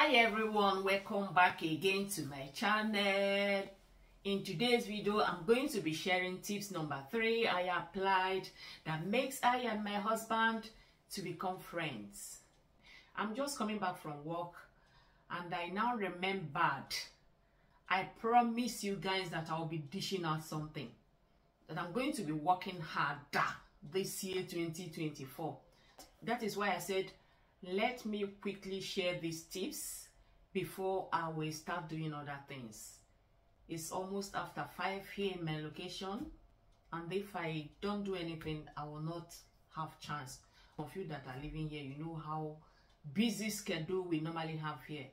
Hi everyone, welcome back again to my channel. In today's video I'm going to be sharing tips number 3 I applied that makes I and my husband to become friends. I'm just coming back from work and I now remembered I promise you guys that I'll be dishing out something, that I'm going to be working harder this year 2024. That is why I said let me quickly share these tips before I will start doing other things. It's almost after 5 here in my location, and if I don't do anything, I will not have chance. Some of you that are living here, you know how busy schedule we normally have here.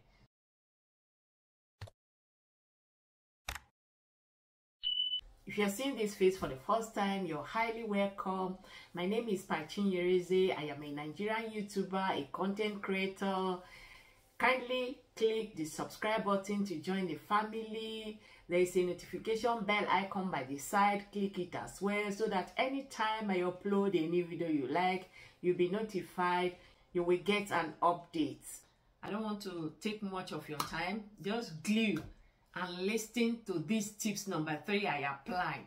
If you're seeing this face for the first time, you're highly welcome. My name is Pachin Yereze. I am a Nigerian YouTuber, a content creator. Kindly click the subscribe button to join the family. There is a notification bell icon by the side. Click it as well so that anytime I upload a new video you like, you'll be notified. You will get an update. I don't want to take much of your time. Just glue and listen to these tips number 3 I applied.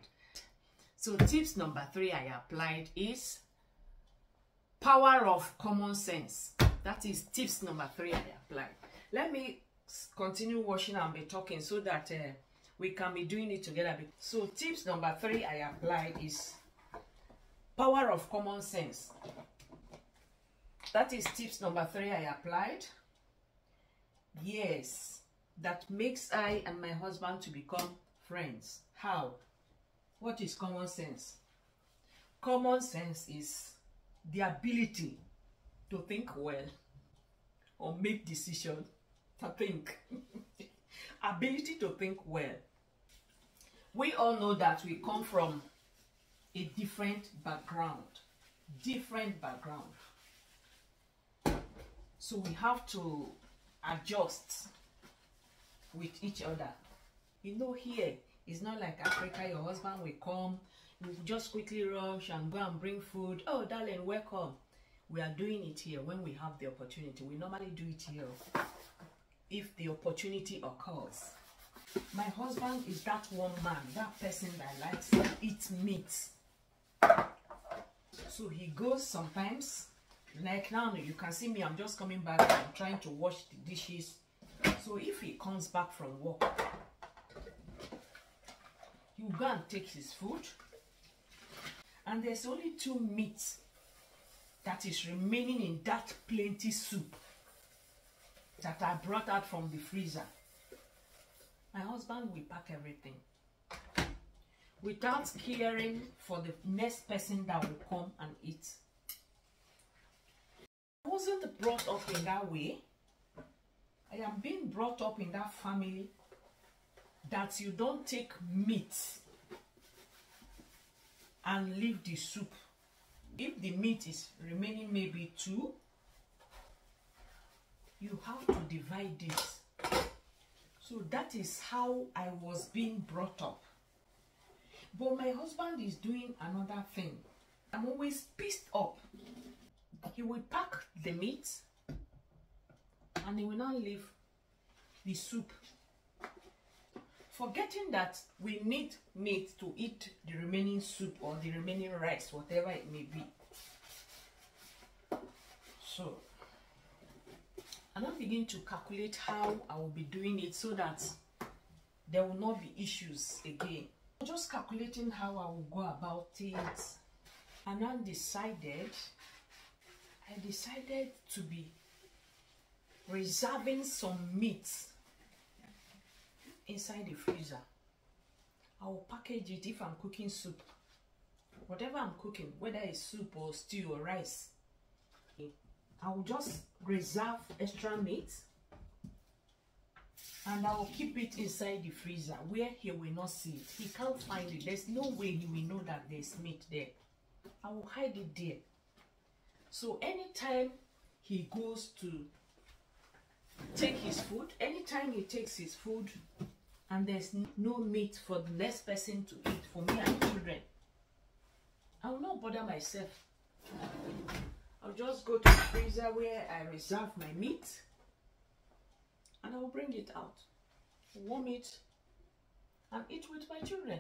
So tips number 3 I applied is power of common sense. That is tips number 3 I applied. Let me continue washing and be talking so that we can be doing it together. So tips number 3 I applied is power of common sense. That is tips number 3 I applied. Yes. That makes I and my husband to become friends. How? What is common sense? Common sense is the ability to think well or make decisions. To think. Ability to think well. We all know that we come from a different background. So we have to adjust with each other. You know, here it's not like Africa. Your husband will come, you just quickly rush and go and bring food. Oh darling, welcome. We are doing it here when we have the opportunity. We normally do it here if the opportunity occurs. My husband is that one man, that person that likes to eat meat. So he goes sometimes, like now you can see me, I'm just coming back, I'm trying to wash the dishes. So if he comes back from work, he will go and take his food, and there's only 2 meats that is remaining in that plenty soup that I brought out from the freezer. My husband will pack everything without caring for the next person that will come and eat. I wasn't brought up in that way. I am being brought up in that family that you don't take meat and leave the soup. If the meat is remaining maybe 2, you have to divide this. So that is how I was being brought up. But my husband is doing another thing. I'm always pissed up. He will pack the meat and he will not leave the soup, forgetting that we need meat to eat the remaining soup or the remaining rice, whatever it may be. So I now begin to calculate how I will be doing it so that there will not be issues again. Just calculating how I will go about it, and I decided to be reserving some meat inside the freezer. I will package it if I'm cooking soup. Whatever I'm cooking, whether it's soup or stew or rice, I will just reserve extra meat and I will keep it inside the freezer where he will not see it. He can't find it. There's no way he will know that there's meat there. I will hide it there. So anytime he goes to take his food, anytime he takes his food and there's no meat for the next person to eat, for me and children, I will not bother myself. I'll just go to the freezer where I reserve my meat I'll bring it out, warm it, and eat with my children.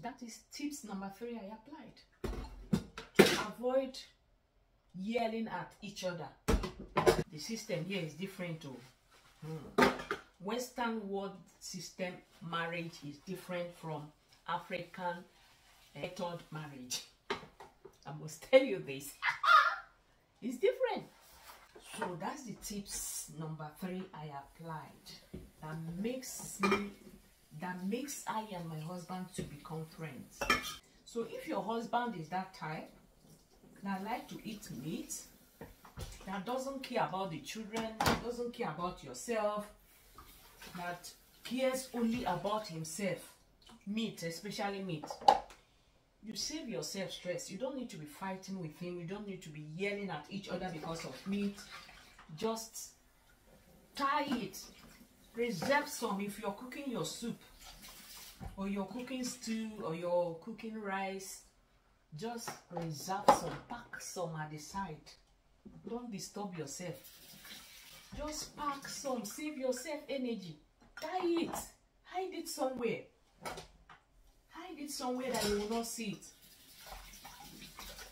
That is tips number 3 I applied. To avoid yelling at each other. The system here is different too. Western world system marriage is different from African method marriage. I must tell you this. It's different. So that's the tips number 3 I applied that makes I and my husband to become friends. So if your husband is that type that like to eat meat, that doesn't care about the children, that doesn't care about yourself, that cares only about himself, meat, especially meat, you save yourself stress. You don't need to be fighting with him. You don't need to be yelling at each other because of meat. Just tie it. Reserve some. If you're cooking your soup, or you're cooking stew, or you're cooking rice, just reserve some. Pack some at the side. Don't disturb yourself. Just pack some. Save yourself energy. Tie it. Hide it somewhere. Hide it somewhere that you will not see it.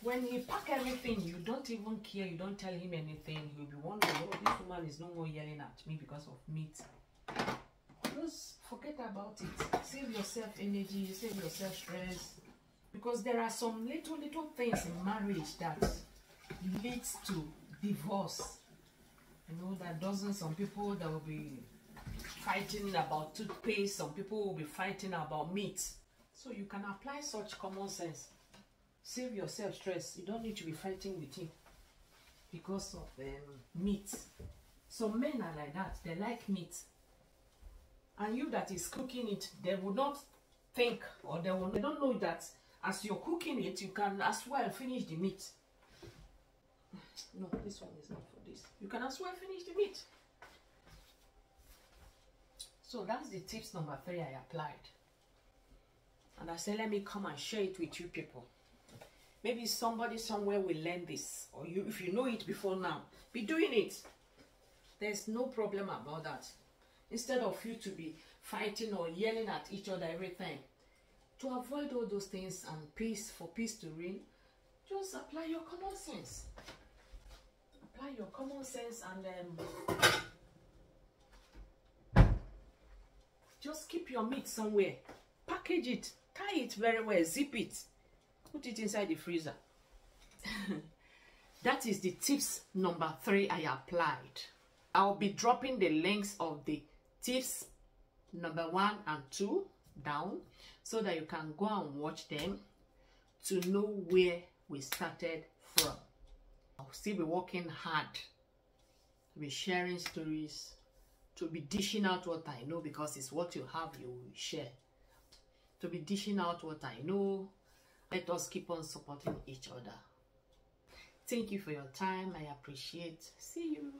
When he pack everything, you don't even care. You don't tell him anything. He'll be wondering, oh, this woman is no more yelling at me because of meat. Just forget about it. Save yourself energy. Save yourself stress. Because there are some little things in marriage that leads to divorce. You know, that dozens of people that will be fighting about toothpaste. Some people will be fighting about meat. So you can apply such common sense. Save yourself stress. You don't need to be fighting with him because of meat. Some men are like that. They like meat. And you that is cooking it, they will not think, or they don't know that as you're cooking it, you can as well finish the meat. No, this one is not for this. You can as well finish the meat. So that's the tips number 3 I applied. And I said, let me come and share it with you people. Maybe somebody somewhere will learn this. Or you, if you know it before now, be doing it. There's no problem about that. Instead of you to be fighting or yelling at each other every time. To avoid all those things and for peace to reign, just apply your common sense. Apply your common sense and just keep your meat somewhere. Package it. Tie it very well. Zip it. Put it inside the freezer. That is the tips number 3 I applied. I'll be dropping the links of the tips number 1 and 2 down so that you can go and watch them to know where we started from. I'll still be working hard to be sharing stories, to be dishing out what I know, because it's what you have you will share. To be dishing out what I know. Let us keep on supporting each other. Thank you for your time. I appreciate. See you.